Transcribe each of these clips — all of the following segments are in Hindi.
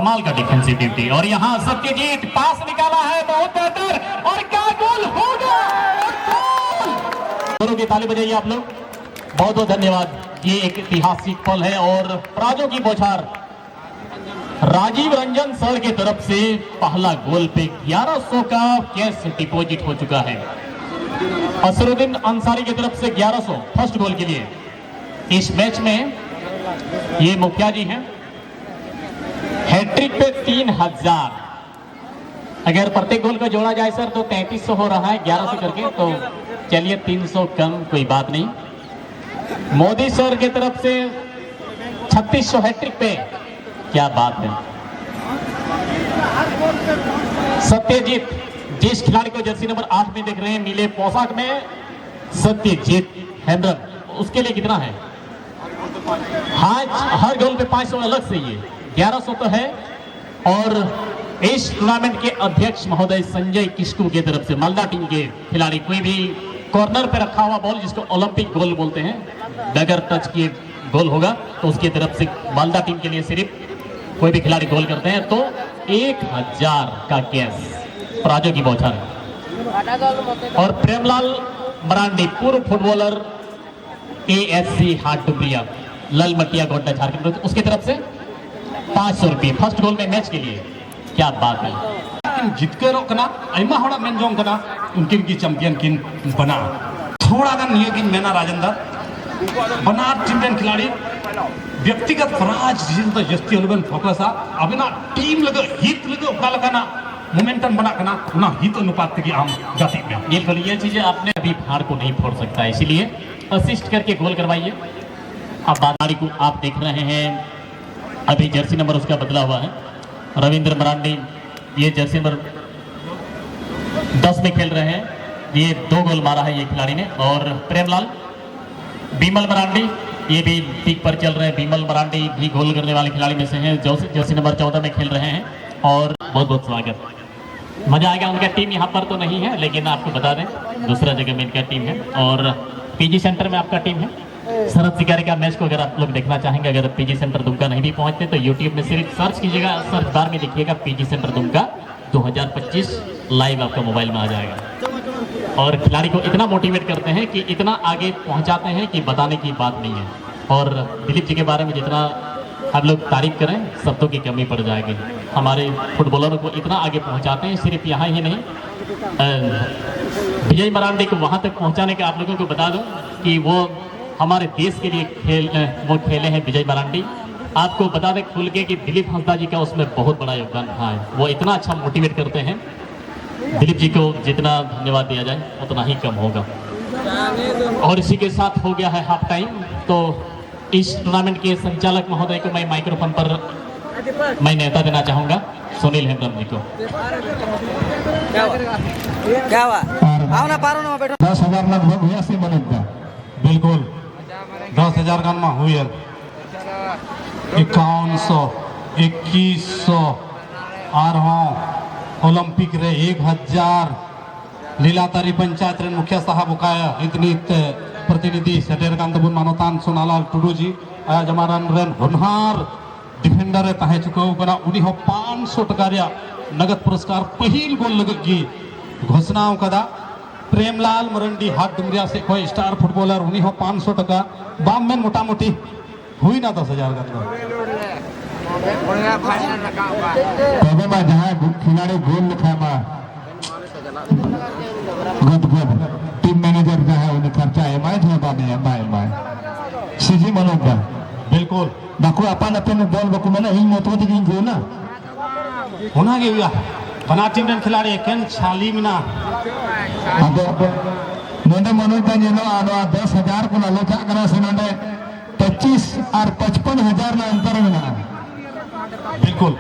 कमाल का डिफेंसिव ड्यूटी। और यहाँ सत्यजीत पास निकाला है, बहुत बेहतर, और क्या गोल होगा। जोरों की ताली बजाइए आप लोग, बहुत बहुत धन्यवाद। ये एक ऐतिहासिक पल है और प्राजों की बौछार राजीव रंजन सर की तरफ से पहला गोल पे 1100 का कैश डिपॉजिट हो चुका है। असरुद्दीन अंसारी की तरफ से 1100 फर्स्ट गोल के लिए। इस मैच में ये मुखिया जी हैं, हैट्रिक पे 3000। अगर प्रत्येक गोल का जोड़ा जाए सर तो 3300 हो रहा है 1100 करके, तो चलिए 300 कम कोई बात नहीं। मोदी सर की तरफ से 3600 हैट्रिक पे, क्या बात है। सत्यजीत, जिस खिलाड़ी को जर्सी नंबर 8 में देख रहे हैं नीले पोशाक में, सत्यजीत हेम्ब्रम, उसके लिए कितना है? आज हर गोल पे 500 अलग से, ये 1100 तो है। और इस टूर्नामेंट के अध्यक्ष महोदय संजय किस्कू की तरफ से मालदा टीम के खिलाड़ी, कोई भी कॉर्नर पे रखा हुआ बॉल जिसको ओलंपिक गोल बोलते हैं, बगैर टच किए गोल होगा तो उसकी तरफ से मालदा टीम के लिए सिर्फ कोई भी खिलाड़ी गोल करते हैं तो 1000 का कैश प्राजों की बौछार। और प्रेमलाल मरांडी, पूर्व फुटबॉलर ASC हाट डुमरिया, ललमटिया गोड्डा झारखंड, उसकी तरफ से 500 रुपये फर्स्ट गोल में मैच के लिए, क्या बात है। जितकर आयमा होड़ा मेन जोंग कना उनकिन की चैंपियन किन बना। थोड़ा गान निये किन मेना राजेंद्र बनार टीम रेन खिलाड़ी व्यक्तिगत पराज जिन तो जस्ती अलबन फोकस आ अबिना टीम लगे हित लगे उका लगाना मोमेंटम बना करना ना हित अनुपात की आम गति में। बिल्कुल, ये चीजें आपने अभी फाड़ को नहीं फोड़ सकता, इसीलिए असिस्ट करके गोल करवाइए। अब बादारी को आप देख रहे हैं, अभी जर्सी नंबर उसका बदला हुआ है। रविंद्र मरांडी ये जर्सी नंबर 10 में खेल रहे हैं, ये 2 गोल मारा है ये खिलाड़ी ने। और प्रेमलाल बीमल मरांडी ये भी पीक पर चल रहे हैं। बीमल मरांडी भी गोल करने वाले खिलाड़ी में से हैं, जो जर्सी नंबर 14 में खेल रहे हैं। और बहुत बहुत स्वागत, मजा आएगा। उनका टीम यहाँ पर तो नहीं है, लेकिन आपको बता दें दूसरा जगह में इनका टीम है। और पीजी सेंटर में आपका टीम है। शरद शिकारी का मैच को अगर आप लोग देखना चाहेंगे, अगर पीजी सेंटर दुमका नहीं भी पहुंचते तो यूट्यूब में सिर्फ सर्च कीजिएगा, सर्च बार में लिखिएगा पीजी सेंटर दुमका 2025, लाइव आपका मोबाइल में आ जाएगा। और खिलाड़ी को इतना मोटिवेट करते हैं कि इतना आगे पहुंचाते हैं कि बताने की बात नहीं है। और दिलीप जी के बारे में जितना हम लोग तारीफ करें शब्दों की कमी पड़ जाएगी। हमारे फुटबॉलरों को इतना आगे पहुंचाते हैं, सिर्फ यहाँ ही नहीं, विजय मरांडी को वहाँ तक पहुँचाने का आप लोगों को बता दूँ कि वो हमारे देश के लिए वो खेले हैं विजय मरांडी। आपको बता दें खुल के कि दिलीप हंसदा जी का उसमें बहुत बड़ा योगदान रहा है। वो इतना अच्छा मोटिवेट करते हैं, दिलीप जी को जितना धन्यवाद दिया जाए उतना ही कम होगा। और इसी के साथ हो गया है हाफ टाइम। तो इस टूर्नामेंट के संचालक महोदय को मैं माइक्रोफोन पर मैं न्योता देना चाहूँगा, सुनील हेम्ब्रम जी को। क्या हुआ? आओ ना, पारो ना, बैठो। 10,000 लगभग हुआ से बनेगा। बिल्कुल 10,000 गान में हुई 5100 2100 और हाँ ओलंपिक रे 1000 लीलातारी पंचायत रे मुखिया साहब उकाया इतनी प्रतिनिधि सेटेर कांत बुन मानोतान सोनालाल टुडू जी आज हमारा रेन होनहार डिफेंडर तहे चुका कना उनी हो 500 टका रे नगद पुरस्कार पहिल गोल लगी घोषणा कदा। प्रेमलाल मरंडी हाट डुमरिया से कोई स्टार फुटबॉलर उन्हीं हो 500 टका बाम में मोटा मोटी हुई ना 10,000 का। तबे में जहाँ खिलाड़ी गोल लिखा है टीम मैनेजर जो है उन्हें खर्चा एमआई जो बामे एमआई सीजी मनोगा बिल्कुल बाकू अपन अपन बॉल बाकू मैंने ही मोतो दिखी गयो ना होना के हुआ बना टीम रन खिलाड़ी केन छाली मिना अब नोंडे मनोज नो आनो 10,000 को आलोचा करा से नोंडे 25 और 55,000 ना अंतर में ना। बिल्कुल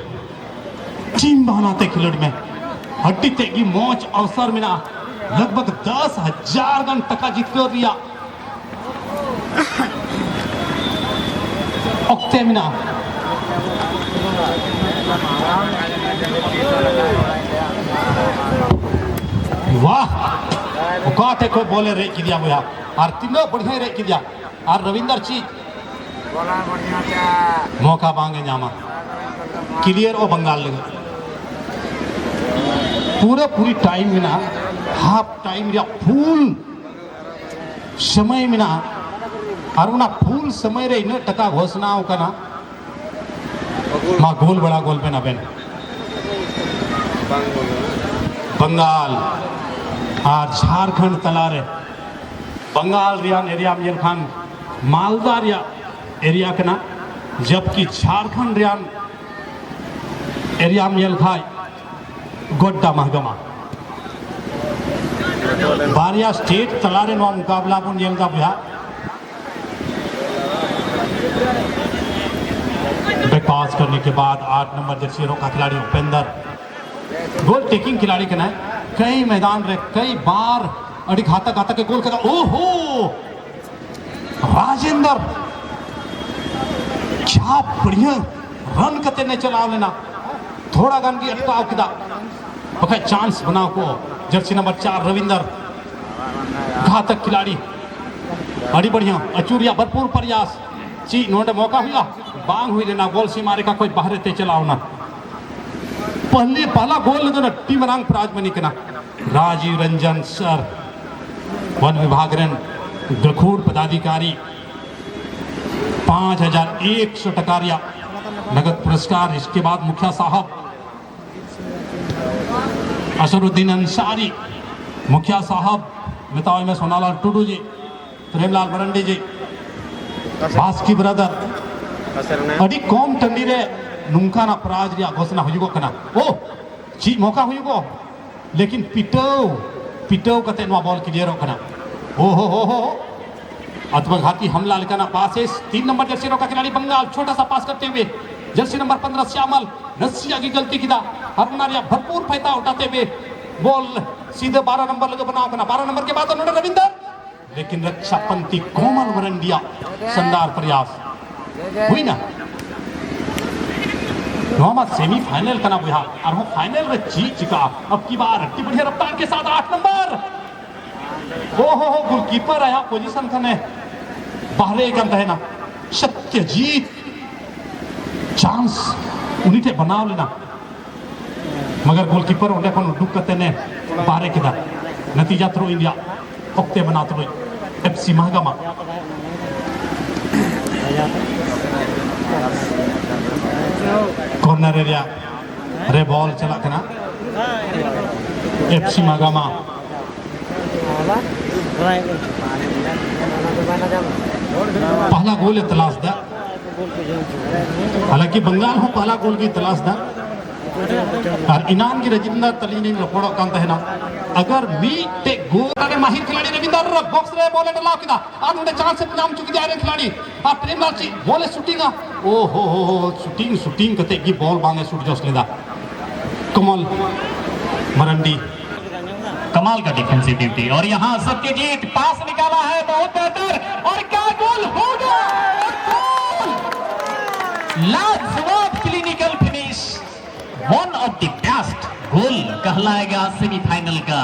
टीम बनाते खिलाड़ी में हट्टी ते की मौज अवसर मिना लगभग 10,000 गन टका जीत कर दिया ओक्ते मिना। वाह उकाते को बोले रे की दिया भैया और तीनों बढ़िया रे की दिया और रविंदर जी मौका मांगे जामा क्लियर और बंगाल लगे पूरी टाइम में ना हाफ टाइम या फुल समय में ना और उना फुल समय रे इन टका घोषणा का ना माँ गोल बड़ा गोल पे ना बेन बंगाल और झारखंड तला रे बंगाल रियान एरिया में ये खान मालदा रिया एरिया के ना जबकि झारखंड रियान एरिया में ये खाए गोड्डा महगमा बारिया स्टेट तला रे नो मुकाबला बुन ये का बिहार पास करने के बाद 8 नंबर जर्सी का खिलाड़ी उपेंद्र गोल टेकिंग खिलाड़ी के ना कई मैदान रे कई बार अड़ी घातक के गोल कर ओहो राजेंद्र क्या बढ़िया रन करते ने चलाव लेना थोड़ा गन की अटकाव किदा ओके चांस बनाओ को जर्सी नंबर 4 रविंदर घातक खिलाड़ी अड़ी बढ़िया अचूरिया भरपूर प्रयास ची नोटे मौका हुआ बांग हुई लेना गोल सी मारे का कोई बाहर ते चलाओ ना पहला गोल ना टीम रंग प्राज में निकना राजीव रंजन सर वन विभाग गखूर पदाधिकारी 5100 टकारिया नगद पुरस्कार। इसके बाद मुखिया साहब असरुद्दीन अंसारी मुखिया साहब मिताओ में सोनालाल टुडू जी प्रेमलाल मरंडी जी बास्की ब्रदर अड़ी कौम टंडी रे नुंका ना प्राज रिया घोषणा हुईगो कना ओ ची मौका हुईगो लेकिन पिटो कते नो बॉल क्लियर कना ओ हो आत्मघाती हमला लेकर पास 3 नंबर जर्सी का खिलाड़ी बंगाल छोटा सा पास करते हुए जर्सी नंबर 15 श्यामल रसिया की गलती की हरनारिया भरपूर फायदा उठाते हुए बॉल सीधे 12 नंबर लगे बनाओ करना 12 नंबर के बाद उन्होंने रविंदर लेकिन रक्षा पंथी कोमल वरंडिया शानदार प्रयास हुई ना नौमा सेमीफाइनल का ना बुझा और वो फाइनल में जीत चुका अब की बार अति बढ़िया रफ्तार के साथ 8 नंबर हो गोलकीपर आया पोजीशन करने बाहर एक अंत है ना सत्यजीत चांस उन्हीं के बनाव लेना मगर गोलकीपर उन्हें कौन दुख करते ने बाहर किदा नतीजा थ्रो इंडिया ओक्ते बना थ्रो एफसी महगमा कॉर्नर एरिया रे बॉल चला करना एफसी महगमा पहला गोल तलाश दा हालांकि बंगाल हो पहला गोल की तलाश दा और इनाम की रजिंदर तलीनी लपोड़ा कांता है ना अगर मीटे गोल करने माहिर खिलाड़ी रविंदर बॉक्स रे बॉल डलाओ किदा आज उन्हें चांस से नाम चुकी जा रहे खिलाड़ी और प्रेमलाल जी बॉल शूटिंग ओ हो शूटिंग करते की बॉल बांगे शूट जोस लेदा कमल मरंडी कमाल का डिफेंसिव ड्यूटी और यहाँ सत्यजीत पास निकाला है बहुत बेहतर और क्या गोल होगा लाजवाब clinical finish one of the best goal कहलाएगा सेमीफाइनल का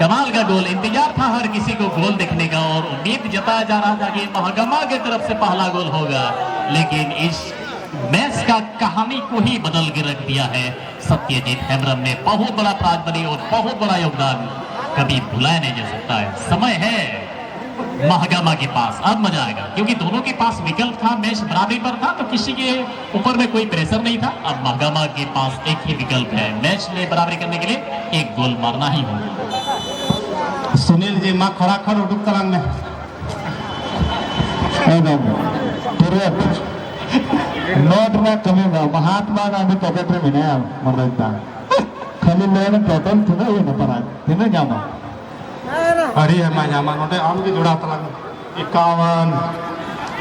कमाल का गोल इंतजार था हर किसी को गोल देखने का और उम्मीद जताया जा रहा था कि महगमा की तरफ से पहला गोल होगा लेकिन इस मैच का कहानी को ही बदल के रख दिया है सत्यजीत हेम्ब्रम ने बहुत बड़ा प्राज बनी और बहुत बड़ा योगदान कभी भुलाया नहीं जा सकता है समय है महगमा के पास अब मजा आएगा क्योंकि दोनों के पास विकल्प था मैच बराबरी पर था तो किसी के ऊपर में कोई प्रेशर नहीं था अब महगमा के पास एक ही विकल्प है मैच में बराबरी करने के लिए एक गोल मारना ही होगा सुनील जी माँ खड़ा खड़ उठुक तलांग में नोट में कमी ना महात्मा गांधी पॉकेट में मिले मरता खाली लेने टोटल थोड़ा ये न पड़ा तीन जामा अरे है मैं जामा नोटे आम की जुड़ा तलांग 51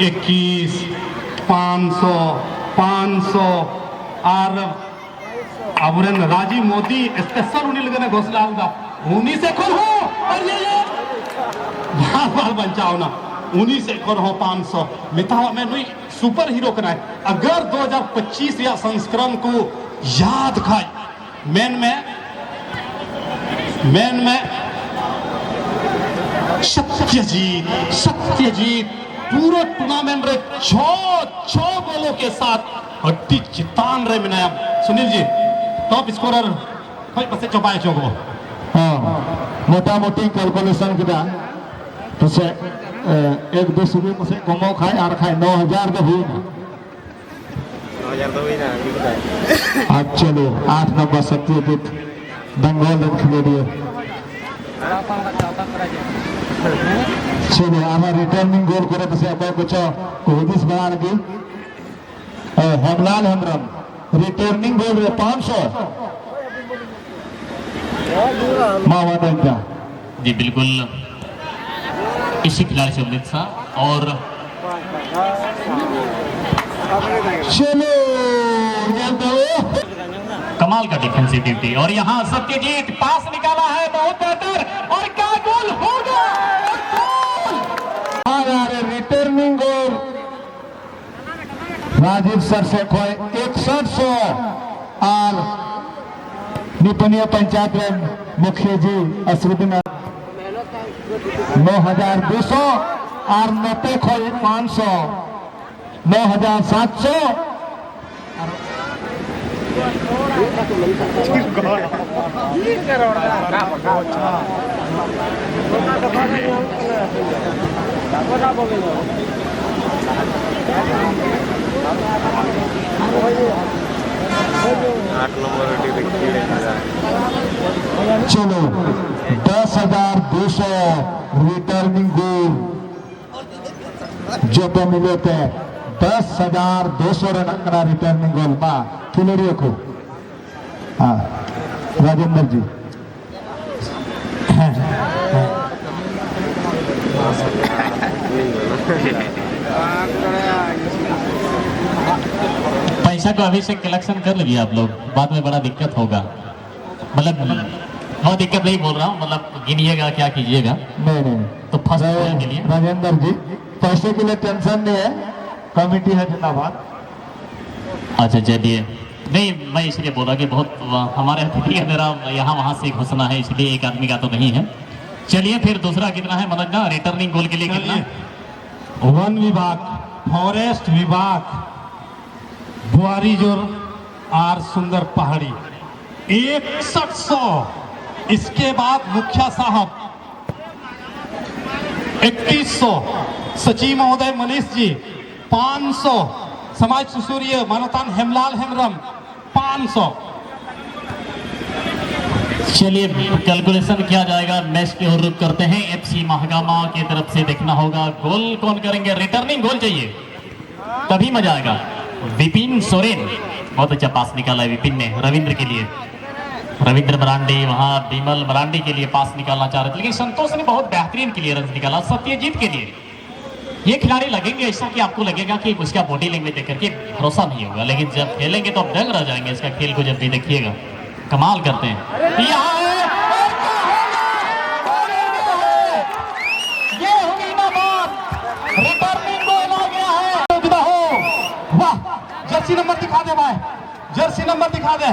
21 500 500 और अबुरन राजीव मोदी स्पेशल उन्हीं लगने घोषणा होगा उन्हीं से कौन हो और ये बार बचाओ ना उन्हीं से कौन हो 500 मितावा में नहीं सुपर हीरो करना है अगर 2025 या संस्करण को याद खाए मेन में सत्यजीत पूरे टूर्नामेंट में 6 गोलों के साथ अड्डी चितान रे मिनाया सुनील जी टॉप स्कोरर कोई पसे चौपाए चौको मोटा-मोटी कैलकुलेशन किया तो से 1-2 सुबह में से कमो खाए और खाए 9,000 का हुई 9,000 तो हुई ना आज चलो 8 नंबर सत्यजीत बंगाल खेले दिए चलो आमा रिटर्निंग गोल करे तो से अब कुछ कोदिस बना लगी हेमलाल हेमरम रिटर्निंग गोल 500 मावादा जी बिल्कुल इसी खिलाड़ी से उम्मीद था और चलो ये दो कमाल का डिफेंसिव ड्यूटी और यहाँ सत्यजीत पास निकाला है बहुत बेहतर और क्या गोल होगा रिटर्निंग गोल राजीव सर से खोए 6100 और निपनिया पंचायत में मुखिया जी असरुद्दीन 9,200 और नते खोए 500 9,700 8 नंबर चलो 10,200 रिटर्निंग गोल जो तो मिले थे 10,200 रन का रिटर्निंग गोल बा खिलाड़ियों को हाँ राजेंद्र जी पैसा को अभी से कलेक्शन कर लीजिए आप लोग बाद में बड़ा दिक्कत होगा मतलब बहुत दिक्कत नहीं बोल रहा हूँ मतलब गिनिएगा क्या कीजिएगा नहीं तो फर्स्ट के लिए राजेंद्र जी पैसे के लिए टेंशन नहीं है कमेटी है जिंदाबाद अच्छा चलिए नहीं मैं इसलिए बोला कि बहुत हमारे अतिथि है मेरा यहाँ वहाँ से घुसना है इसलिए एक आदमी का तो नहीं है चलिए फिर दूसरा कितना है मनोजना रिटर्निंग गोल के लिए कितना वन विभाग फॉरेस्ट विभाग बुआरीजोर आर सुंदर पहाड़ी 6100 इसके बाद मुखिया साहब 3100 सचिव महोदय मनीष जी 500 समाज सुसूर्य मानवतान हेमलाल हेमरम 500 चलिए कैलकुलेशन किया जाएगा मैच की ओर रुख करते हैं एफसी महागामा की तरफ से देखना होगा गोल कौन करेंगे रिटर्निंग गोल चाहिए तभी मजा आएगा विपिन सोरेन बहुत अच्छा पास निकाला है विपिन ने रविंद्र के लिए रविंद्र मरांडी वहां विमल मरांडी के लिए पास निकालना चाह रहे थे लेकिन संतोष ने बहुत बेहतरीन के लिए रन निकाला सत्यजीत के लिए ये खिलाड़ी लगेंगे ऐसा कि आपको लगेगा कि उसका बॉडी लैंग्वेज देख करके भरोसा नहीं होगा लेकिन जब खेलेंगे तो आप दंग रह जाएंगे इसका खेल को जब भी देखिएगा कमाल करते हैं यहाँ ये होगी ना बात रिटर्निंग गोल आ गया है वाह जर्सी नंबर दिखा दे भाई जर्सी नंबर दिखा दे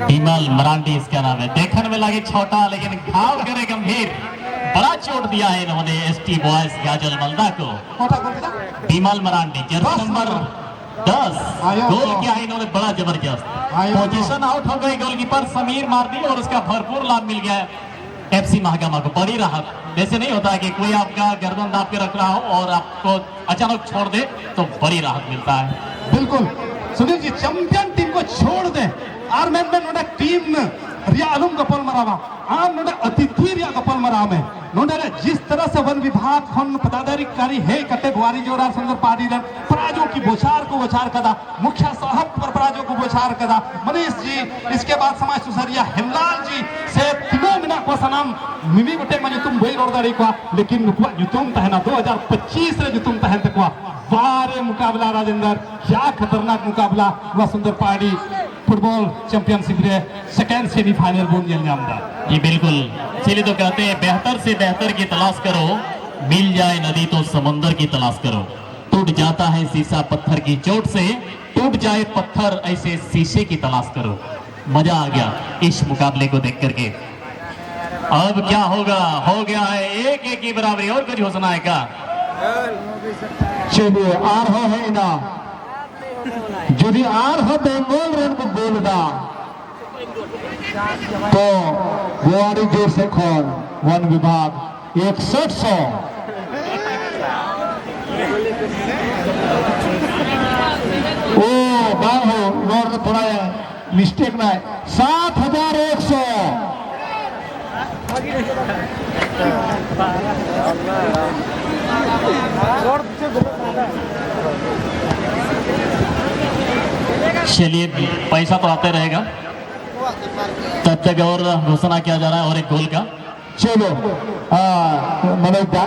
विमल मरांडी इसका नाम है देखने में लगे छोटा लेकिन घाव करे गंभीर बड़ा चोट दिया है इन्होंने एसटी बॉयज गाजल मलदा को विमल मरांडी जर्सी नंबर 10 गोल किया है इन्होंने बड़ा जबरदस्त पोजीशन आउट हो गई गोलकीपर समीर मार्दी और उसका भरपूर लाभ मिल गया एफसी महागामा को बड़ी राहत जैसे नहीं होता है कि कोई आपका गर्दन दाब के रख रहा हो और आपको अचानक छोड़ दे तो बड़ी राहत मिलता है बिल्कुल सुनील जी चैंपियन टीम को छोड़ दे आर मैन में नोडा टीम रिया अलम गपल मरावा आर नोडा अतिथि रिया गपल मराव में नोडा जिस तरह से वन विभाग खन पदाधिकारी है कटे बुआरी जोरार सुंदर पाड़ी रन पराजों की बोछार को बोछार कदा मुखिया साहब पर पराजों को बोछार कदा मनीष जी इसके बाद समाज सुसरिया हेमलाल जी से तीनों मिना को सनम मिमी बटे मने तुम बोल रोदारी को लेकिन नुकवा जुतुम तहना 2025 रे जुतुम तहन तकवा बारे मुकाबला राजेंद्र क्या खतरनाक मुकाबला हुआ सुंदर पहाड़ी फुटबॉल चैंपियनशिप रे सेकेंड सेमीफाइनल बन गया जी बिल्कुल इसीलिए तो कहते हैं बेहतर से बेहतर की तलाश करो मिल जाए नदी तो समुंदर की तलाश करो टूट जाता है शीशा पत्थर की चोट से टूट जाए पत्थर ऐसे शीशे की तलाश करो मजा आ गया इस मुकाबले को देख करके अब क्या होगा हो गया है एक एक की बराबरी और कुछ हो सुना है क्या चलिए आ रहा है ना जो जुदी आर हो बेंगोल रेन को गोल दा तो गुवाहाटी जोर से खोल वन विभाग 6100 ओ बाल हो नोर थोड़ा मिस्टेक ना है 7100 चलिए पैसा तो आते रहेगा तब तक और घोषणा किया जा रहा है और एक गोल का चलो मनोज दा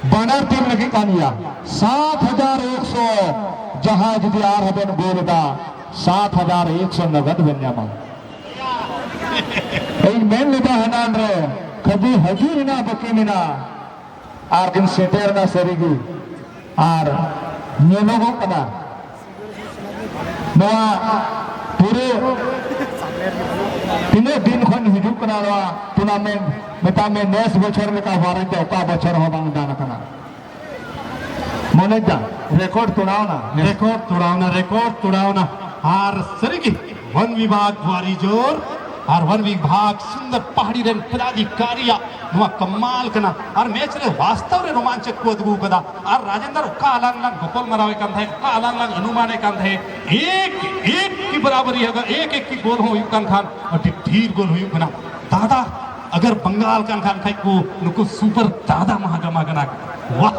बनर टीम लगी कानिया 7100 जहां यदि आर हबेन गोल दा 7100 नगद बन्यामा मेन लेदा हनान रे कभी हजूर ना बकीमिना आर दिन सेटेर ना सरीगी आर नेलोगो कना नवा पूरे तीनों दिन खन हिजू कना नवा टूर्नामेंट मेता में नेस बछर लेका वारंट ओका बछर हो बांग दाना कना मनोज दा रिकॉर्ड तुड़ावना आर सरीगी वन विभाग द्वारी जोर और वन विभाग सुंदर पहाड़ी रेन पदाधिकारी नुआ कमाल कना और मैच रे वास्तव रे रोमांचक को अदगु कदा और राजेंद्र का अलग गोपाल मरावे कान थे का अलग अनुमाने कान थे एक की बराबरी है एक की गोल हो युकान खान और ढीर गोल हो युकना दादा अगर बंगाल कान खान खाई को नुको सुपर दादा महागमा कना वाह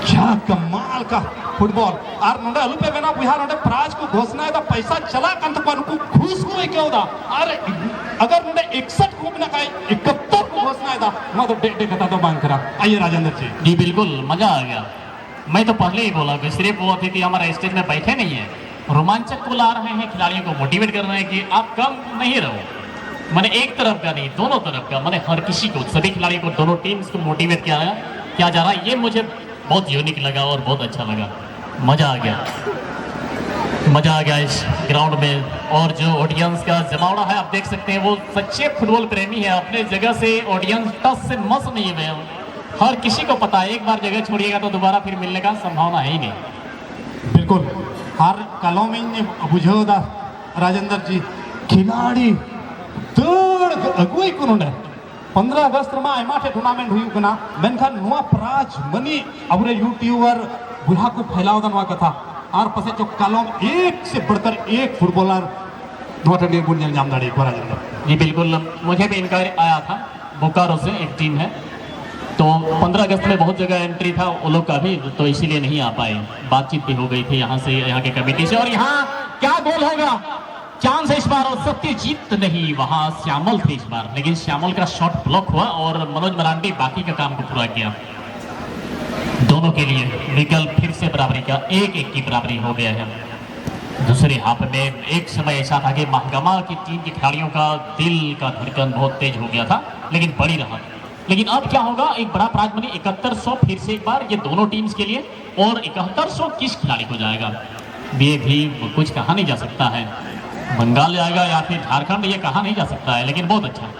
क्या कमाल का फुटबॉल और नोडे अलुपे बेना बिहार नोडे प्राइज को घोषणा है तो पैसा चला कंत पर को खुश हुए क्यों दा अरे अगर नोडे 61 को बिना काई 71 को घोषणा है दा मैं तो डेट कथा तो मांग करा आइए राजेंद्र जी बिल्कुल मजा आ गया मैं तो पहले ही बोला कि सिर्फ वो अतिथि हमारा स्टेज में बैठे नहीं है रोमांचक को ला रहे हैं खिलाड़ियों को मोटिवेट कर रहे हैं कि आप कम नहीं रहो मैंने एक तरफ का नहीं दोनों तरफ का मैंने हर किसी को सभी खिलाड़ियों को दोनों टीम्स को मोटिवेट किया जा रहा है ये मुझे बहुत यूनिक लगा और बहुत अच्छा लगा मजा आ गया इस ग्राउंड में और जो ऑडियंस का जमावड़ा है आप देख सकते हैं वो सच्चे फुटबॉल प्रेमी है अपने जगह से ऑडियंस टच से मस नहीं हुए हर किसी को पता है एक बार जगह छोड़िएगा तो दोबारा फिर मिलने का संभावना है ही नहीं बिल्कुल हर कलोमिन बुझो दा राजेंद्र जी खिलाड़ी दौड़ अगुई को 15 अगस्त में आयमाठे टूर्नामेंट हुई कना मेनखान नुआ प्राज मनी अबरे यूट्यूबर बुढ़ा को फैलावदा नुआ कथा और पसे जो कलम एक से बढ़कर एक फुटबॉलर नोट इंडिया गुण जाम दाड़ी को राजेंद्र जी बिल्कुल मुझे भी इंक्वायरी आया था बोकारो से एक टीम है तो 15 अगस्त में बहुत जगह एंट्री था वो लोग का भी तो इसीलिए नहीं आ पाए बातचीत भी हो गई थी यहाँ से यहाँ के कमेटी से और यहाँ क्या गोल होगा चांस है इस बार और सत्यजीत नहीं वहां श्यामल थे इस बार लेकिन श्यामल का शॉट ब्लॉक हुआ और मनोज मरांडी बाकी का काम को पूरा किया दोनों के लिए विकल्प फिर से बराबरी का एक की बराबरी हो गया है दूसरे हाफ में एक समय ऐसा था कि महागमा की टीम के खिलाड़ियों का दिल का धड़कन बहुत तेज हो गया था लेकिन बड़ी रहा लेकिन अब क्या होगा एक बड़ा प्राइज मनी 7100 फिर से एक बार ये दोनों टीम्स के लिए और 7100 किस खिलाड़ी को जाएगा ये भी कुछ कहा नहीं जा सकता है बंगाल जाएगा या फिर झारखंड ये कहा नहीं जा सकता है लेकिन बहुत अच्छा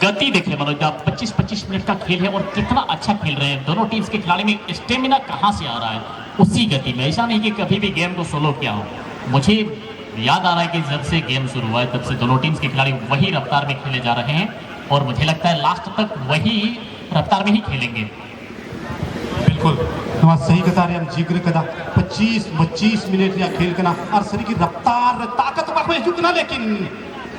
गति देखे मनोज आप 25-25 मिनट का खेल है और कितना अच्छा खेल रहे हैं दोनों टीम्स के खिलाड़ी में स्टेमिना कहाँ से आ रहा है उसी गति में ऐसा नहीं कि कभी भी गेम को सोलो किया हो मुझे याद आ रहा है कि जब से गेम शुरू हुआ है तब से दोनों टीम्स के खिलाड़ी वही रफ्तार में खेले जा रहे हैं और मुझे लगता है लास्ट तक वही रफ्तार में ही खेलेंगे बिल्कुल सही कथा हम जिक्र कदा 25 मिनट या खेल कना और शरीर की रफ्तार ताकत बाको जुकना लेकिन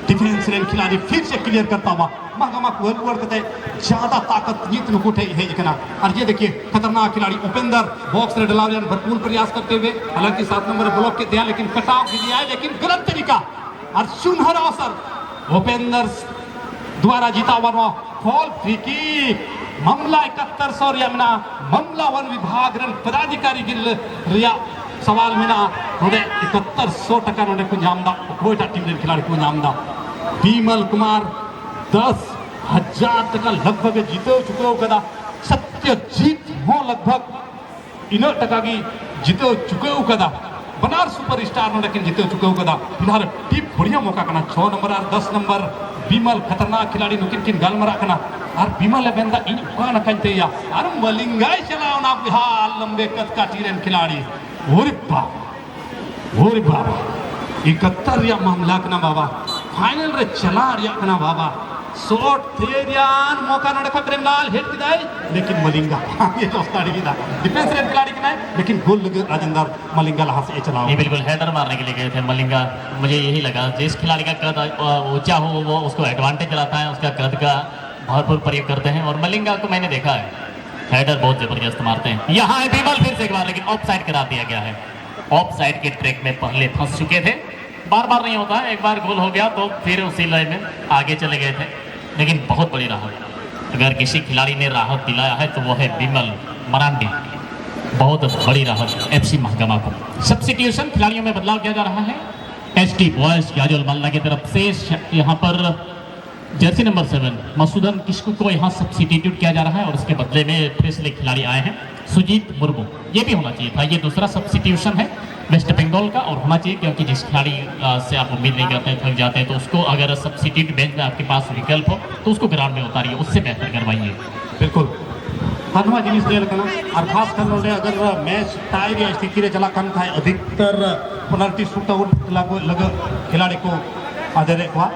डिफेंस रेन खिलाड़ी फिर से क्लियर करता हुआ महंगा कुहर कहते ज्यादा ताकत जीत नुकुटे है इकना और ये देखिए खतरनाक खिलाड़ी उपेंद्र बॉक्स रे डलावियन भरपूर प्रयास करते हुए हालांकि 7 नंबर ब्लॉक के दिया लेकिन कटाव के दिया है लेकिन गलत तरीका और सुनहर अवसर उपेंद्र द्वारा जीता हुआ फॉल फ्री किक मामला 7100 यमना मामला वन विभाग रन पदाधिकारी गिल रिया सवाल में ना 7100 टका नोडे को जामदा कोयटा टीम के खिलाड़ी को जामदा बीमल कुमार 10,000 टका लगभग जीते चुके हो कदा सत्यजीत हो लगभग इन टका की जीते चुके हो कदा बनार सुपरस्टार नोडे के जीते चुके हो कदा फिलहाल टीम बढ़िया मौका करना 6 नंबर और 10 नंबर बीमल खतरनाक खिलाड़ी नुकिन किन गालमरा करना और बीमल बेंदा इन कान कंते या और मलिंगाई चलाओ ना बिहार लंबे कद का टीरेन खिलाड़ी और बाप ओरे बाबा 71 या मामला कना बाबा फाइनल रे चला रिया कना बाबा शॉट थेरियान मौका नडका प्रेमलाल हेड किदाय लेकिन मलिंगा ये तो स्टार्ट किदा डिफेंस रे खिलाड़ी कना लेकिन गोल लगे राजेंद्र मलिंगा लहा से चलाओ ये बिल्कुल हेडर मारने के लिए गए थे मलिंगा। मुझे यही लगा जिस खिलाड़ी का कद ऊंचा हो वो उसको एडवांटेज लाता है, उसका कद का भरपूर प्रयोग करते हैं और मलिंगा को मैंने देखा है हेडर बहुत जबरदस्त मारते हैं। यहाँ है बीमल फिर से एक बार, लेकिन ऑफ साइड करा दिया गया है। ऑफ साइड के ट्रैक में पहले फंस चुके थे, बार बार नहीं होता है, एक बार गोल हो गया तो फिर उसी लाइन में आगे चले गए थे। लेकिन बहुत बड़ी राहत अगर किसी खिलाड़ी ने राहत दिलाया है तो वो है बिमल मरांडी, बहुत बड़ी राहत एफसी महागामा को। सब्स्टिट्यूशन खिलाड़ियों में बदलाव किया जा रहा है। एसटी बॉयज याजुल मल्ला की तरफ से यहाँ पर जर्सी नंबर 7 मसूदन किशकू को यहाँ सब्स्टिट्यूट किया जा रहा है और उसके बदले में फिर से खिलाड़ी आए हैं सुजीत मुर्मू। ये भी होना चाहिए था, ये दूसरा सब्स्टिट्यूशन है वेस्ट बंगाल का और होना चाहिए क्योंकि जिस खिलाड़ी से आप उम्मीद नहीं करते थक जाते हैं तो उसको अगर सब्स्टिट्यूट बेंच में आपके पास विकल्प हो तो उसको ग्राउंड में उतारिए, उससे बेहतर करवाइए। बिल्कुल हनुमा जिनिस डेल करना और खास कर नोडे अगर मैच टाई रे स्थिति रे चला कन था अधिकतर पेनल्टी शूट आउट लग खिलाड़ी को आदरे हुआ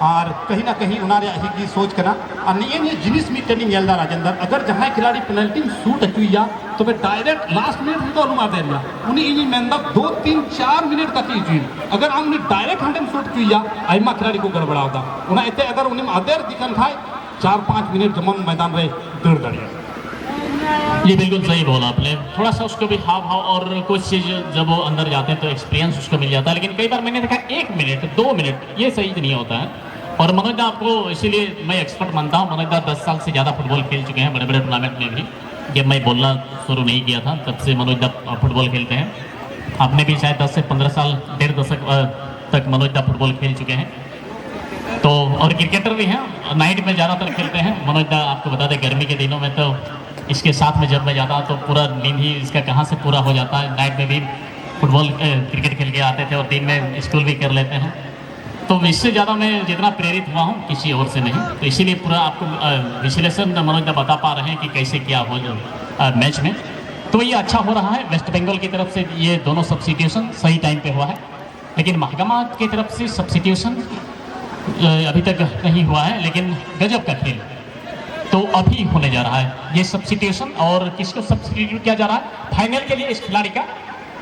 और कहीं ना कहीं उनारे ही सोच करना और ये जिनिस में ट्रेनिंग येलदा राजेंद्र अगर जहां खिलाड़ी पेनल्टी शूट अचुया तो वे डायरेक्ट लास्ट मिनट तो मार दे रिया उन्हें इनी मेंदा 2-3-4 मिनट तक ही अगर हम डायरेक्ट हंडन शूट किया आइमा खिलाड़ी को गड़बड़ा होता उन्हें इतने अगर उन्हें अदेर दिखन खाए 4-5 मिनट जमन मैदान रहे दौड़ दड़िया। ये बिल्कुल सही बोला आपने, थोड़ा सा उसको भी हाव भाव और कुछ चीज जब वो अंदर जाते हैं तो एक्सपीरियंस उसको मिल जाता है। लेकिन कई बार मैंने देखा 1 मिनट 2 मिनट ये सही नहीं होता है। और मनोज दा आपको इसीलिए मैं एक्सपर्ट मानता हूँ, मनोज दा 10 साल से ज़्यादा फुटबॉल खेल चुके हैं बड़े बड़े टूर्नामेंट में भी। जब मैं बोलना शुरू नहीं किया था तब से मनोज दा फुटबॉल खेलते हैं। आपने भी शायद 10 से 15 साल 1.5 दशक तक मनोज दा फुटबॉल खेल चुके हैं तो, और क्रिकेटर भी हैं, नाइट में ज़्यादातर खेलते हैं मनोज दा। आपको बता दें गर्मी के दिनों में तो इसके साथ में जब मैं जाता तो पूरा नींद ही इसका कहाँ से पूरा हो जाता है। नाइट में भी फुटबॉल क्रिकेट खेल के आते थे और दिन में स्कूल भी कर लेते हैं। तो इससे ज़्यादा मैं जितना प्रेरित हुआ हूँ किसी और से नहीं, तो इसीलिए पूरा आपको विश्लेषण मनोज दा बता पा रहे हैं कि कैसे क्या हो मैच में। तो ये अच्छा हो रहा है वेस्ट बंगाल की तरफ से, ये दोनों सब्स्टिट्यूशन सही टाइम पे हुआ है। लेकिन महागामा की तरफ से सब्स्टिट्यूशन अभी तक नहीं हुआ है, लेकिन गजब का खेल तो अभी होने जा रहा है ये सब्स्टिट्यूशन। और किसको सब्स्टिट्यूट किया जा रहा है फाइनल के लिए इस खिलाड़ी का,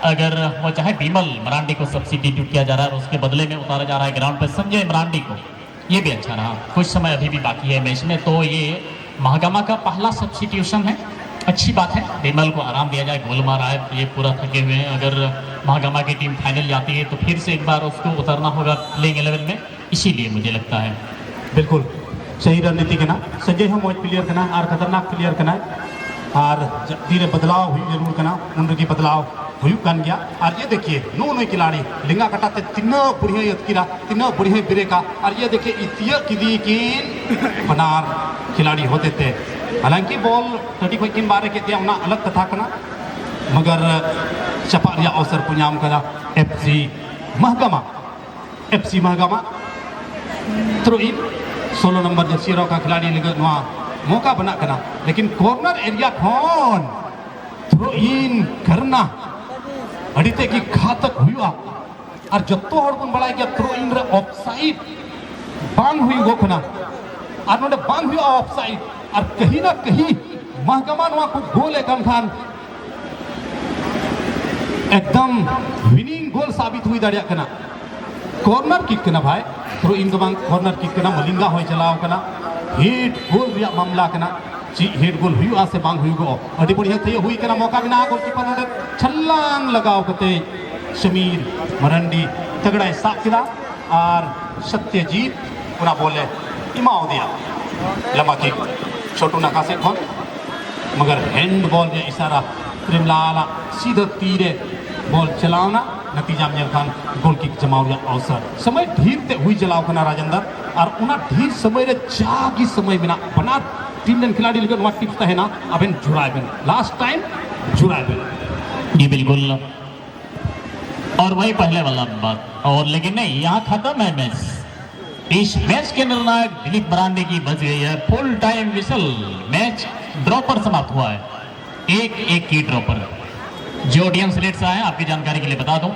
अगर वो चाहे बिमल मरांडी को सब्स्टिट्यूट किया जा रहा है और उसके बदले में उतारा जा रहा है ग्राउंड पर संजय मरांडी को। ये भी अच्छा रहा, कुछ समय अभी भी बाकी है मैच में, तो ये महागामा का पहला सब्स्टिट्यूशन है। अच्छी बात है, बिमल को आराम दिया जाए, गोल मारा है, ये पूरा थके हुए हैं। अगर महागामा की टीम फाइनल जाती है तो फिर से एक बार उसको उतरना होगा प्लेइंग 11 में, इसीलिए मुझे लगता है। बिल्कुल सही रणनीति के ना संजय हम प्लेयर करना और खतरनाक प्लेयर करना और धीरे बदलाव हुई जरूर करना उनकी बदलाव हुई कान गया। और ये देखिए नो खिलाड़ी लिंगा कटाते तीनों बढ़िया यत्किरा तीनों बढ़िया बिरे का। और ये देखिए इतिया किदी किन बनार खिलाड़ी होते थे, हालांकि बॉल टटी कोई किन बारे के दिया उना अलग कथा करना, मगर चपारिया अवसर को नाम करा FC Mahagama throw in 16 number jersey का खिलाड़ी लगे मौका बना करना। लेकिन कॉर्नर एरिया खोन थ्रो इन करना अड़ीते की घातक हुआ और जत्तो हड़ बन बड़ा गया थ्रो इन रे ऑफसाइड बांग हुई गो खना और नोडे बांग हुई ऑफसाइड और कहीं ना कहीं महगमा नवा को गोल एकन खान एकदम विनिंग गोल साबित हुई दाड़िया कना। कॉर्नर किक कना भाई थ्रो इन दो कॉर्नर किक कना मलिंगा होय चलाव कना हेड गोल रिया मामला कना जी हेड गोल हुई से बांग हुई गो अड़ी बढ़िया थे हुई कना मौका बिना गोलकीपर ने छलांग लगाव कते समीर मरंडी तगड़ा साफ किया और सत्यजीत पूरा बोले इमाओ दिया लंबा किक छोटू नका से खोन मगर हैंड बॉल या इशारा प्रेमलाल सीधा तीरे बॉल चलावना नतीजा में खान गोल किक जमाव अवसर समय ढीर ते हुई जलाव कना राजेंद्र और उना ढीर समय रे जागी समय बिना बना टीम ने खिलाड़ी लेकर वहाँ टिप्स है ना अबेन जुड़ाएबेन लास्ट टाइम जुड़ाएबेन ये बिल्कुल और वही पहले वाला बात। और लेकिन नहीं, यहाँ खत्म है मैच। इस मैच के निर्णायक दिलीप मरांडी की बज गई है full time whistle. Match draw पर समाप्त हुआ है 1-1 की ड्रॉ पर। जो ऑडियंस रेट्स आए आपकी जानकारी के लिए बता दूं,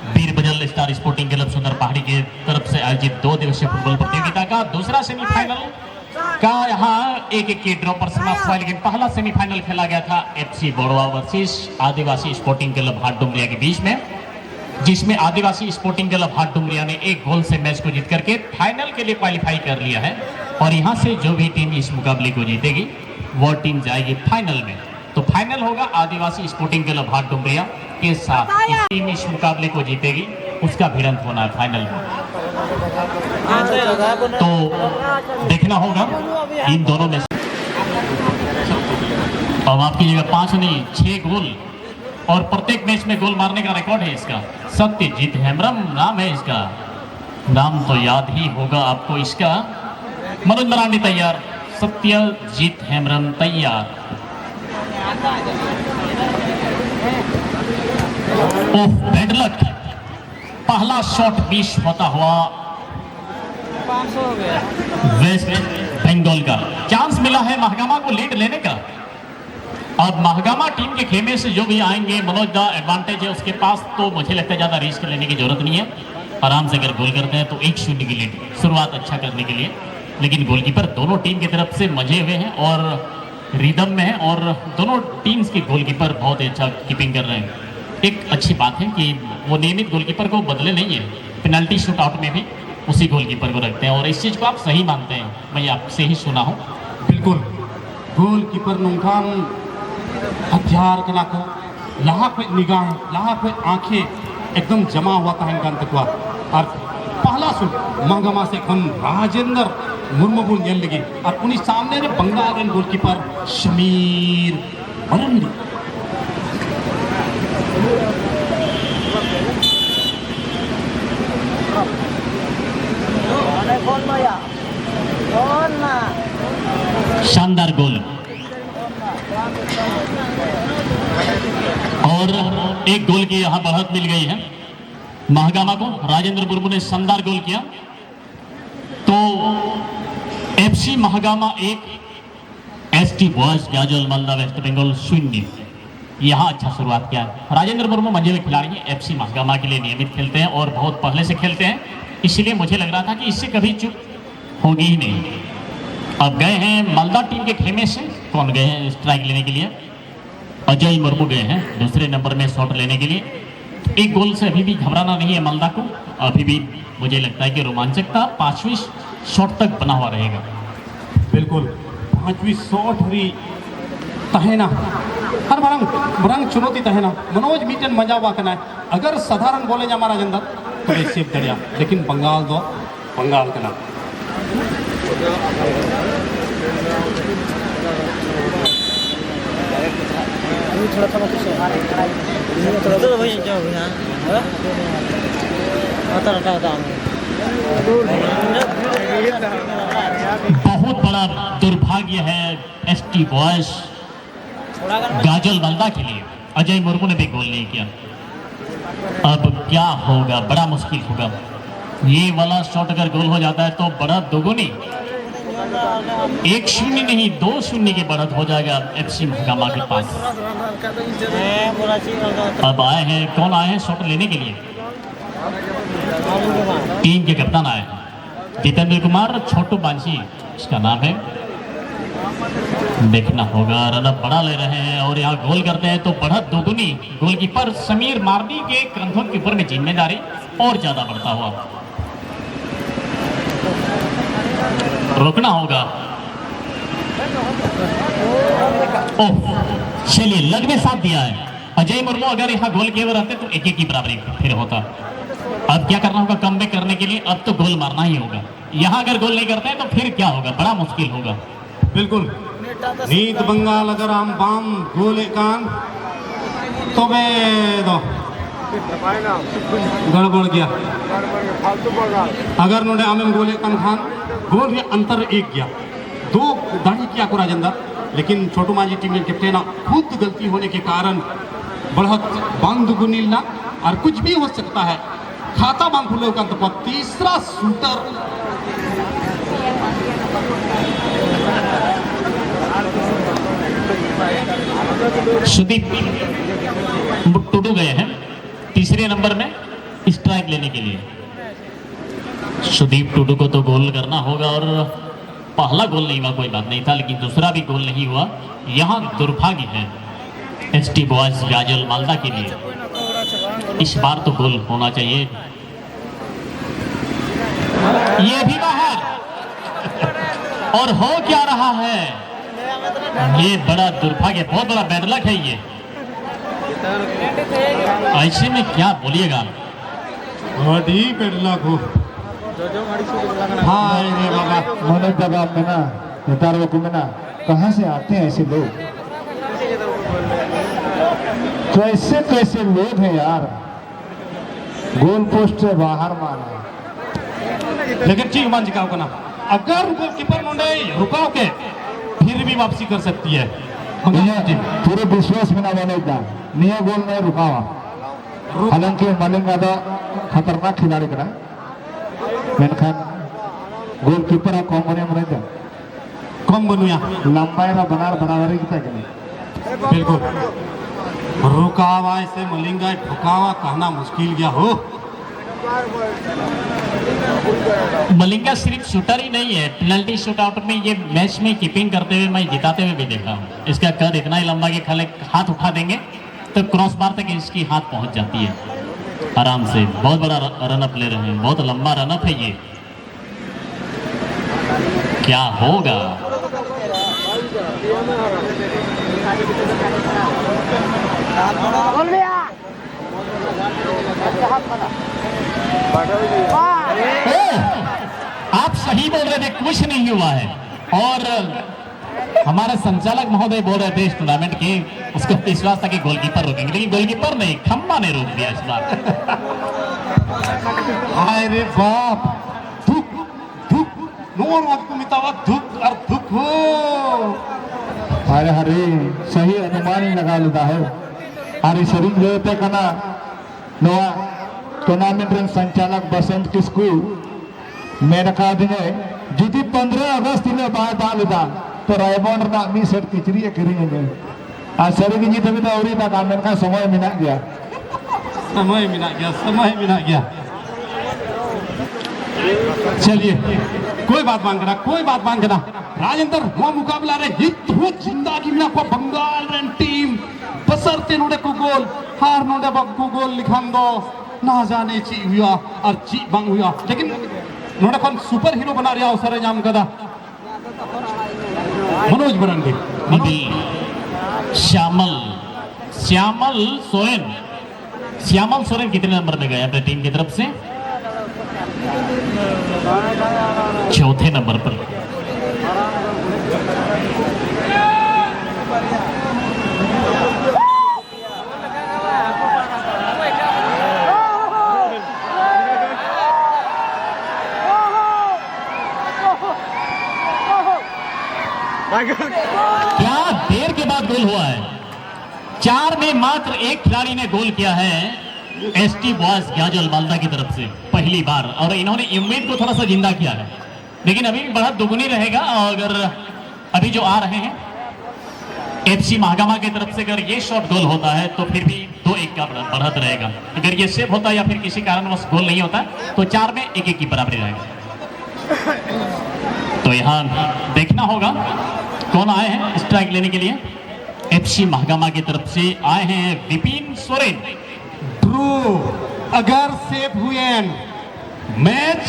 वीर बजल स्टार स्पोर्टिंग क्लब सुंदर पहाड़ी की तरफ से आयोजित 2 दिवसीय फुटबॉल प्रतियोगिता का दूसरा सेमीफाइनल का यहाँ एक की ड्रॉ पर समाप्त हुआ। लेकिन पहला सेमीफाइनल खेला गया था FC बोड़वा वर्सेस आदिवासी स्पोर्टिंग क्लब हाट डुमरिया के बीच में, जिसमें आदिवासी स्पोर्टिंग क्लब हाट डुमरिया ने 1 गोल से मैच को जीत करके फाइनल के लिए क्वालिफाई कर लिया है। और यहाँ से जो भी टीम इस मुकाबले को जीतेगी वो टीम जाएगी फाइनल में। तो फाइनल होगा आदिवासी स्पोर्टिंग क्लब हाट डुमरिया के साथ। इस टीम इस मुकाबले को जीतेगी उसका भिड़ंत होना है फाइनल में। तो देखना होगा इन दोनों में। अब आपकी जगह 5 नहीं 6 गोल और प्रत्येक मैच में गोल मारने का रिकॉर्ड है इसका। सत्यजीत हेम्ब्रम नाम है इसका, नाम तो याद ही होगा आपको इसका। मनोज मरांडी तैयार, सत्यजीत हेम्ब्रम तैयार। ओह बैड लक, पहला शॉट मिस होता हुआ वेस्ट बंगाल का। चांस मिला है महागामा को लीड लेने का। अब महागामा टीम के खेमे से जो भी आएंगे मनोज दा एडवांटेज है उसके पास, तो मुझे लगता है ज़्यादा रिस्क लेने की जरूरत नहीं है। आराम से अगर गोल करते हैं तो 1-0 की लीड, शुरुआत अच्छा करने के लिए। लेकिन गोलकीपर दोनों टीम की तरफ से मजे हुए हैं और रिदम में है और दोनों टीम्स के गोलकीपर बहुत ही अच्छा कीपिंग कर रहे हैं। एक अच्छी बात है कि वो नियमित गोलकीपर को बदले नहीं है, पेनल्टी शूट आउट में भी उसी गोलकीपर को रखते हैं और इस चीज़ को आप सही मानते हैं, मैं आपसे ही सुना हूँ। बिल्कुल गोलकीपर नुकान हथियार कला को लाहा पे निगाह लाहा पे आंखें एकदम जमा हुआ था गंतवा और पहला सुन महागामा से खन राजेंद्र मुर्मू बुन जेल लगी और उन्हीं सामने ने बंगाल गोलकीपर शमीर मरंडी। शानदार गोल और एक गोल की यहां बढ़त मिल गई है महागामा को। राजेंद्र मुर्मू ने शानदार गोल किया। तो FC Mahagama 1 ST boys Gajol Malda West Bengal 0। यहाँ अच्छा शुरुआत किया। राजेंद्र मुर्मू मजे में खिलाड़ी हैं, FC महागामा के लिए नियमित खेलते हैं और बहुत पहले से खेलते हैं, इसीलिए मुझे लग रहा था कि इससे कभी चुप होगी ही नहीं। अब गए हैं मालदा टीम के खेमे से, कौन गए हैं स्ट्राइक लेने के लिए? अजय मुर्मू गए हैं दूसरे नंबर में शॉट लेने के लिए। 1 गोल से अभी भी घबराना नहीं है मालदा को, अभी भी मुझे लगता है कि रोमांचकता 5वीं शॉट तक बना हुआ रहेगा। बिल्कुल 5वीं शॉट भी तहेना हर बरंग चुनौती तहेना मनोज मीटन मजा हुआ करना है। अगर साधारण बोले जा महाराज अंदर तो सेफ दरिया, लेकिन बंगाल दो बंगाल करना बहुत बड़ा दुर्भाग्य है ST बॉयज गाजल मालदा के लिए। अजय मुर्मू ने भी गोल नहीं किया। अब क्या होगा, बड़ा मुश्किल होगा। ये वाला शॉट अगर गोल हो जाता है तो बड़ा दोगुनी 1-0 नहीं 2-0 की बढ़त हो जाएगा FC महागामा के पास। अब आए हैं, कौन आए हैं शॉट लेने के लिए? टीम के कप्तान आए हैं जितेंद्र कुमार छोटू बांसी इसका नाम है। देखना होगा, रनअप बड़ा ले रहे हैं और यहाँ गोल करते हैं तो बढ़त दोगुनी। गोलकीपर समीर मार्डी के कंधों के ऊपर में जिम्मेदारी और ज्यादा बढ़ता हुआ। रोकना होगा। ओह चलिए, लग में साथ दिया है अजय मुर्मू। अगर यहाँ गोल किए हुए रहते तो 1-1 की बराबरी फिर होता। अब क्या करना होगा कमबैक करने के लिए? अब तो गोल मारना ही होगा। यहाँ अगर गोल नहीं करते हैं तो फिर क्या होगा, बड़ा मुश्किल होगा। बिल्कुल नीत बंगाल अगर हम बाम गोले कान तो वे दो गड़बड़ गया। अगर नोडे आमें गोले कान खान गोल भी अंतर 1 गया 2 दाढ़ी किया को राजेंद्र, लेकिन छोटू माजी टीम में कैप्टेन खुद गलती होने के कारण बढ़त बंद गुनीलना और कुछ भी हो सकता है। खाता बांग खुले का तो तीसरा शूटर सुदीप टुडू गए हैं तीसरे नंबर में स्ट्राइक लेने के लिए। सुदीप टुडू को तो गोल करना होगा और पहला गोल नहीं हुआ कोई बात नहीं था, लेकिन दूसरा भी गोल नहीं हुआ। यहाँ दुर्भाग्य है एसटी बॉयज गाजल मालदा के लिए। इस बार तो गोल होना चाहिए। ये भी बाहर और हो क्या रहा है, ये बड़ा दुर्भाग्य, बहुत बड़ा बैड लक है ये। ऐसे में क्या बोलिएगा, वही पेडलक हो। हाय रे बाबा, मैंने जवाब में ना नेतारों को में ना कहाँ से आते हैं ऐसे लोग, कैसे कैसे लोग हैं यार, गोल पोस्ट से बाहर मारा। लेकिन चीज मान जिकाओ का ना, अगर गोलकीपर मुंडे रुकाओ के फिर भी वापसी कर सकती है। पूरे विश्वास में ना बने था निया गोल में रुकावा। हालांकि मलिंगा तो खतरनाक खिलाड़ी करा, मेनखान गोलकीपर कम बने मरे था, कम बनुया लंबाई ना बनार बराबरी की था। बिल्कुल रुकावा से मलिंगा ठुकावा कहना मुश्किल गया हो। मलिंगा सिर्फ शूटर ही नहीं है, पेनल्टी शूटआउट में ये मैच में कीपिंग करते हुए मैं जिताते हुए भी देखा हूँ। इसका कद इतना ही लंबा कि खाली हाथ उठा देंगे तो क्रॉस बार तक इसकी हाथ पहुंच जाती है आराम से। बहुत बड़ा रनअप ले रहे हैं, बहुत लंबा रनअप है ये। क्या होगा, आप सही बोल रहे थे, कुछ नहीं हुआ है। और हमारे संचालक महोदय बोल रहे थे इस टूर्नामेंट के, उसको विश्वास था कि गोलकीपर रोकेंगे, लेकिन गोलकीपर नहीं, खम्बा ने रोक दिया इस बार। हाय रे बाप, धुक धुक नोर आपको मितावा धुक और धुक हो। अरे हरे सही अनुमान ही लगा लेता है। अरे शरीर लेते कना नोआ टूर्नामेंट रे संचालक बसंत किसकू मेरे का दिने जुदी 15 अगस्त ने बाद आलदा तो रायबन ना मी सेट किचरी करेंगे। आज शरीर की जीत भी तो औरी था काम का समय मिला गया, समय मिला गया, समय मिला गया। चलिए कोई बात मान करा, कोई बात मान करा। राजेंद्र वो मुकाबला रे हित हो जिंदगी में आपको बंगाल रन टीम बसरते नोडे को गोल हार नोडे बग्गू गोल लिखान दो ना जाने ची हुआ और ची बंग हुआ, लेकिन नोडे कौन सुपर हीरो बना रहा अवसर जाम कदा मनोज बरंगे श्यामल श्यामल सोरेन। श्यामल सोरेन कितने नंबर में गए अपने टीम की तरफ से? चौथे नंबर पर। क्या देर के बाद गोल हुआ है। 4 में मात्र एक खिलाड़ी ने गोल किया है एसटी बॉयज गाजल मालदा की तरफ से पहली बार, और इन्होंने उम्मीद को थोड़ा सा जिंदा किया है, लेकिन अभी भी बढ़त दुगुनी रहेगा। अगर अभी जो आ रहे हैं एफसी महागामा की तरफ से अगर ये शॉट गोल होता है तो फिर भी 2-1 का बढ़त रहेगा। अगर ये सेव होता है या फिर किसी कारणवश गोल नहीं होता तो 4 में 1-1 की बराबरी रहेगा। तो यहाँ देखना होगा कौन आए हैं स्ट्राइक लेने के लिए। एफसी महागामा की तरफ से आए हैं विपिन सोरेन। ड्रू अगर सेव हुए मैच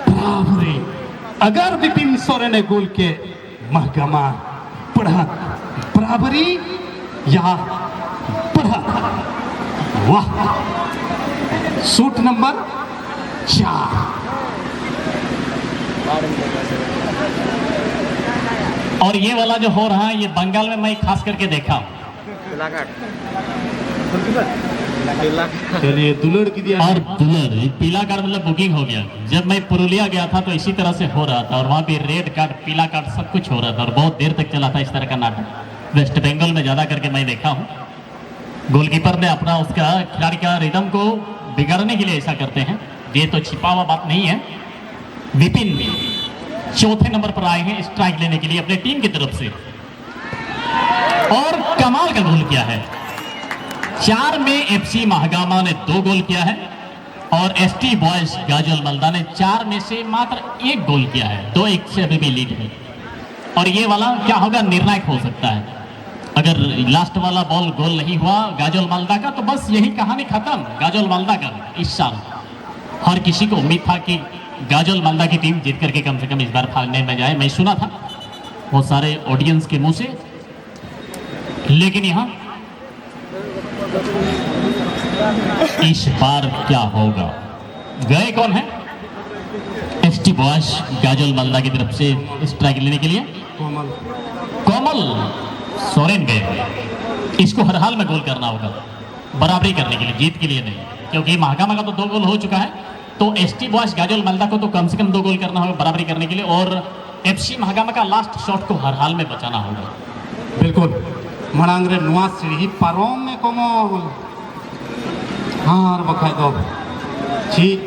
बराबरी, अगर विपिन सोरेन ने गोल के महगमा बढ़त बराबरी या बढ़त। वाह, शूट नंबर 4। और ये वाला जो हो रहा है ये बंगाल में मैं खास करके देखा हूं। चलिए दुलड़ की दिया और दुलड़ पीला कार्ड मतलब बुकिंग हो गया। जब मैं पुरुलिया गया था तो इसी तरह से हो रहा था, और वहाँ पे रेड कार्ड पीला कार्ड सब कुछ हो रहा था, और बहुत देर तक चला था इस तरह का नाटक। वेस्ट बंगाल में ज्यादा करके मैं देखा हूँ। गोलकीपर ने अपना उसका खिलाड़ी का रिदम को बिगाड़ने के लिए ऐसा करते हैं, ये तो छिपा हुआ बात नहीं है। विपिन चौथे नंबर पर आए हैं स्ट्राइक लेने के लिए अपने टीम की तरफ से, और कमाल का गोल किया है। 4 में एफसी महागामा ने 2 गोल किया है और एसटी बॉयज गाजोल मालदा ने 4 में से मात्र 1 गोल किया है, 2-1 से अभी भी लीड है। और ये वाला क्या होगा, निर्णायक हो सकता है। अगर लास्ट वाला बॉल गोल नहीं हुआ गाजोल मालदा का तो बस यही कहानी खत्म गाजोल मालदा का। इस साल हर किसी को उम्मीद था कि गाजोल मालदा की टीम जीत करके कम से कम इस बार फाइनल में जाए। मैं सुना था वो सारे ऑडियंस के मुंह से, लेकिन यहाँ इस बार क्या होगा। गए कौन है? एसटी बॉयज गाजोल मालदा की तरफ से स्ट्राइक लेने के लिए कोमल सोरेन गए। इसको हर हाल में गोल करना होगा, बराबरी करने के लिए, जीत के लिए नहीं, क्योंकि महागामा का तो 2 गोल हो चुका है। तो एसटी बॉयज गाजोल मालदा को तो कम से कम 2 गोल करना होगा बराबरी करने के लिए, और एफसी महागामा का लास्ट शॉट को हर हाल में बचाना होगा। बिल्कुल मणांगरे नुआ सीढ़ी पारोम में कोमल हार बखाय दो ठीक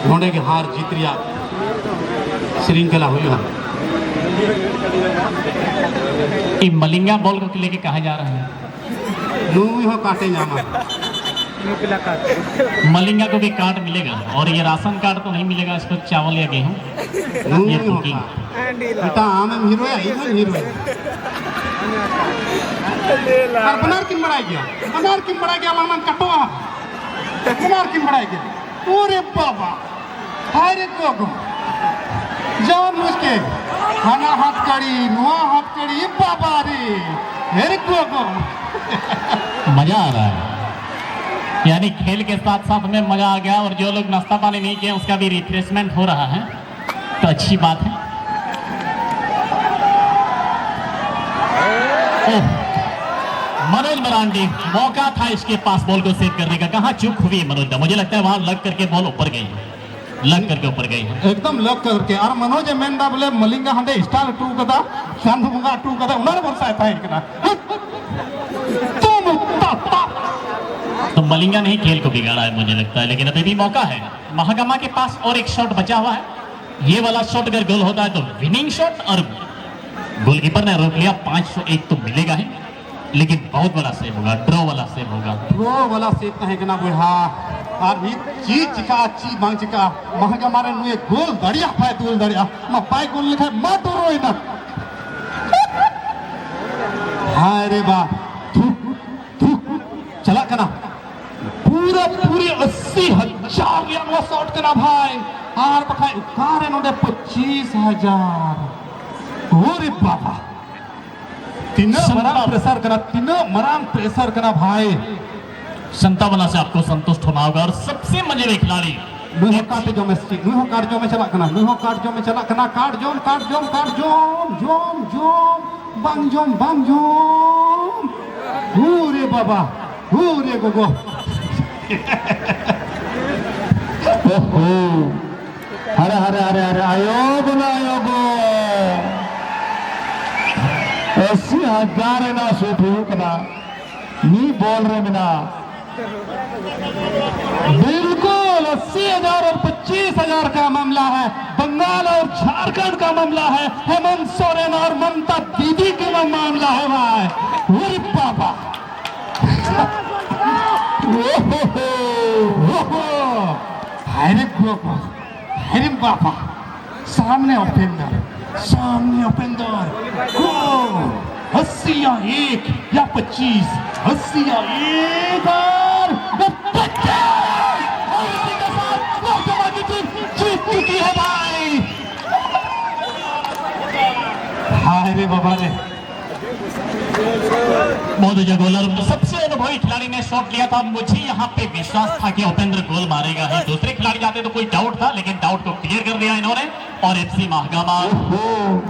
नोडे के हार जीत रिया श्रृंखला हुई है। ये मलिंगा बॉल को लेके कहा जा रहा है? नू हो काटे जामा मलिंगा को भी कार्ड मिलेगा, और ये राशन कार्ड तो नहीं मिलेगा, इस पर चावल या गेहूं नू ये हो बुकिंग। बेटा आम में हीरो है, इधर हीरो है। और बनार किन बढ़ाई गया, बनार किन बढ़ाई गया, मन कटवा बनार किन बढ़ाई गया। ओरे बाबा हाय रे गोगो जान मुझके खाना हाथ कड़ी नुआ हाथ कड़ी बाबा रे हेरे गोगो। मजा आ रहा है, यानी खेल के साथ साथ में मजा आ गया, और जो लोग नाश्ता पानी नहीं किए उसका भी रिफ्रेशमेंट हो रहा है, तो अच्छी बात है। मनोज मरांडी, मौका था इसके पास बॉल को सेव करने का, कहाँ चूक हुई है मनोज दा। मुझे लगता है वहां लग करके बॉल ऊपर गई है, लग करके ऊपर गई है एकदम लग करके। और मनोज मेंदा बोले मलिंगा हंडे स्टार टू कदा शांत मुंगा टू कदा उन्होंने बोल सा था इतना तो मलिंगा ने ही खेल को बिगाड़ा है मुझे लगता है, लेकिन अभी भी मौका है महागामा के पास, और एक शॉट बचा हुआ है। ये वाला शॉट अगर गोल होता है तो विनिंग शॉट, और गोलकीपर ने रोक लिया, 501 तो मिलेगा ही, लेकिन बहुत बड़ा सेव होगा, ड्रॉ वाला सेव होगा। ड्रॉ वाला सेव कहे ना बुढ़ा और भी चीज चिका ची मांग चिका महंगा मारे नुए गोल दड़िया पाए गोल दड़िया मैं पाए गोल लिखा मा तो रोई ना। हाय रे बा तू चला कना पूरी 80,000 या शॉट कना भाई हार बखाए उकारे नोडे 25,000। ओरे बाबा तीनों मरान प्रेशर करा भाई। 57 से आपको संतुष्ट होना होगा, और सबसे मजे में खिलाड़ी नुहो काट जो में स्टिक नुहो काट जो में चला कना नुहो काट जो में चला कना काट जोम बंग जोम ओरे बाबा ओरे गोगो। ओहो अरे आयोग ना आयोगो ऐसी 1000 ना सूठू कना नी बोल रहे बिना बिल्कुल 80,000 और 25,000 का मामला है, बंगाल और झारखंड का मामला है, हेमंत सोरेन और ममता दीदी का मामला है भाई। ओरे बाबा हरे बाबा सामने ओपेंदर 80 या 1 या 25 80 या 1 और 50 और इसी के साथ महागामा की टीम जीत चुकी है भाई। हाय रे बाबा रे बहुत अच्छा गोलर, सबसे अनुभवी खिलाड़ी ने शॉट लिया था। मुझे यहाँ पे विश्वास था कि उपेंद्र गोल मारेगा ही, दूसरे खिलाड़ी जाते तो कोई डाउट था, लेकिन डाउट को क्लियर कर दिया इन्होंने, और एफसी महागामा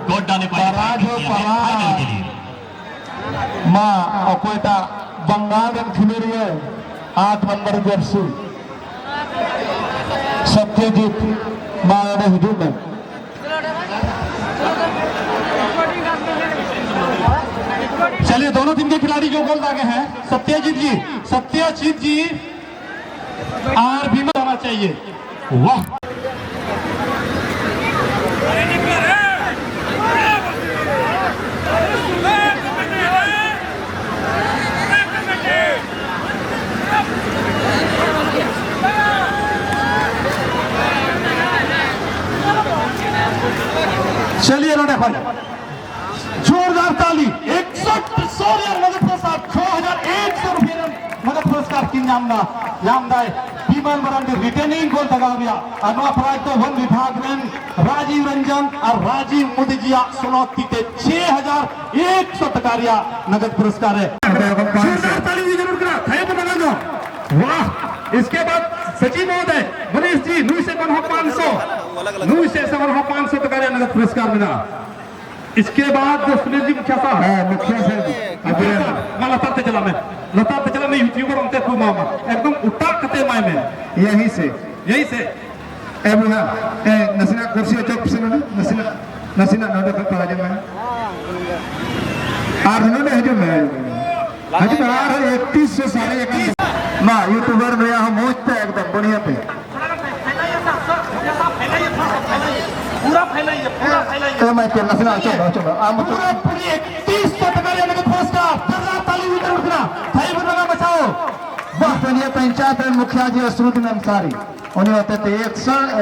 गोड्डा ने फाइनल के लिए माँ अकोटा बंगाल खिलाड़ी है 8 नंबर जर्सी सत्यजीत माँ हजूम है। चलिए दोनों टीम के खिलाड़ी जो गोल दागे हैं सत्यजीत जी और भीमा आना चाहिए। वाह देखो जोरदार ताली 61 नगद पुरस्कार 6100 रुपये नगद पुरस्कार की नामदाय विमान मरांडी रिटर्निंग गोल तगाविया अनवा प्राइज तो वन विभाग में राजीव रंजन और राजीव मुदजिया सुनौती के 6100 तकारिया नगद पुरस्कार है जोरदार ताली भी जरूर करा थे बना दो वाह इसके बाद सचिव महोदय मनीष जी नू से 500 तकारिया नगद पुरस्कार मिला इसके बाद सुनील जी मुखिया साहब मैं लता चला मैं यूट्यूबर हमते खूब मामा एकदम उठा कते माय में यहीं से ए बुढ़ा नसीना कुर्सी चौक से नसीना नोटे पर पड़ा जाए और उन्होंने हजू में 31 से साढ़े 31 माँ यूट्यूबर में हम मोचते एकदम बढ़िया पे पूरा फैलाइए मैं क्या नसीना चलो पूरा पूरी 31 तकारिया नगद पुरस्कार जोरदार ताली भी जरूर करा थाई बना बचाओ पंचायत मुखिया जी असरुद्दीन अंसारी उन्हें होते थे 100